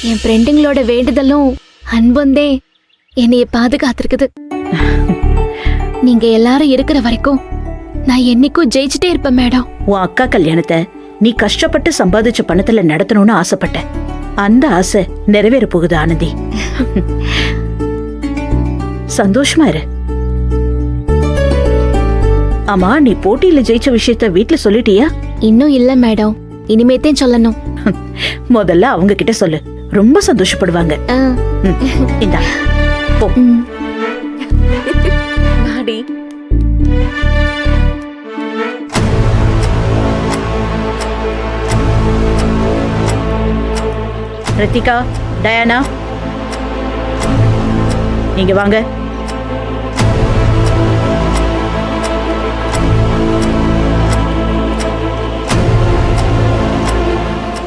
என் ஃப்ரெண்டுங்களோட வேண்டுதலும் அன்புந்தே என்னைய பாதுகாத்திருக்குது. நீங்க எல்லாரும் இருக்கிற வரைக்கும் நான் என்னைக்கும் ஜெயிச்சுட்டே இருப்பேன் மேடம். உன் அக்கா கல்யாணத்தை நீ கஷ்டப்பட்டு சம்பாதிச்ச பணத்துல நடத்தணும்னு ஆசைப்பட்ட. அந்த ஆசை நிறைவேற போகுது ஆனந்தி. சந்தோஷமா இரு. ஆமா, நீ போட்டியில ஜெயிச்ச விஷயத்த வீட்ல சொல்லிட்டியா? இன்னும் இல்ல மேடம், இனிமேதான் சொல்லணும். முதல்ல அவங்க கிட்ட சொல்லு, ரொம்ப சந்தோஷப்படுவாங்க. இந்தா போ. டாடி ரித்திகா, டயானா, நீங்க வாங்க.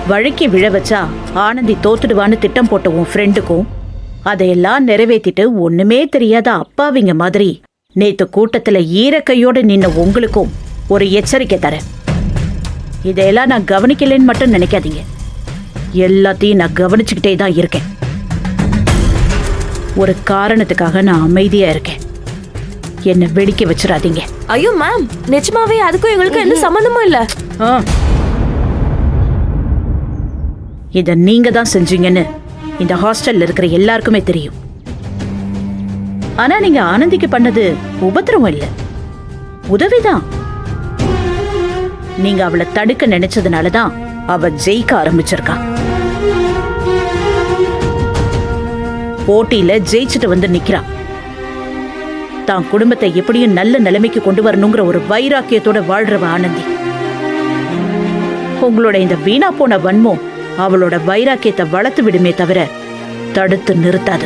வழுக்கி விழ வச்சா ஆனந்தி தோத்துடுவான்னு திட்டம் போட்ட உன் ஃப்ரெண்டுக்கும் அதையெல்லாம் நிறைவேற்றிட்டு ஒண்ணுமே தெரியாத அப்பாவிங்க மாதிரி நேத்து கூட்டத்துல ஈரக்கையோட நின்ன உங்களுக்கும் ஒரு எச்சரிக்கை தரேன். இதையெல்லாம் நான் கவனிக்கலன்னு மட்டும் நினைக்காதீங்க. எல்லாத்தையும் நான் கவனிச்சுக்கிட்டே தான் இருக்கேன். ஒரு காரணத்துக்காக நான் அமைதியா இருக்கேன். என்ன வெடிக்க வச்சிடாதீங்க. ஐயோ மேம், நிஜமாவே அதுக்கும் எங்களுக்கு எந்த சம்பந்தமும் இல்ல. இத நீங்க தான் செஞ்சீங்கன்னு இந்த ஹாஸ்டல்ல இருக்கிற எல்லாருக்குமே தெரியும். ஆனா நீங்க ஆனந்திக்கு பண்ணது உபத்திரவம் இல்ல, உதவிதான். நீங்க அவளை தடுக்க நினைச்சதுனாலதான் அவ ஜெயிக்க ஆரம்பிச்சிருக்கா. போட்டியில ஜெயிச்சுட்டு வந்து நிக்கிறா. தான் குடும்பத்தை எப்படியும் நல்ல நிலைமைக்கு கொண்டு வரணுங்கிற ஒரு வைராக்கியத்தோட வாழ்றவ ஆனந்தி. உங்களோட இந்த வீணா போன வன்மம் அவளோட வைராக்கியத்தை வளர்த்து விடுமே தவிர தடுத்து நிறுத்தாது.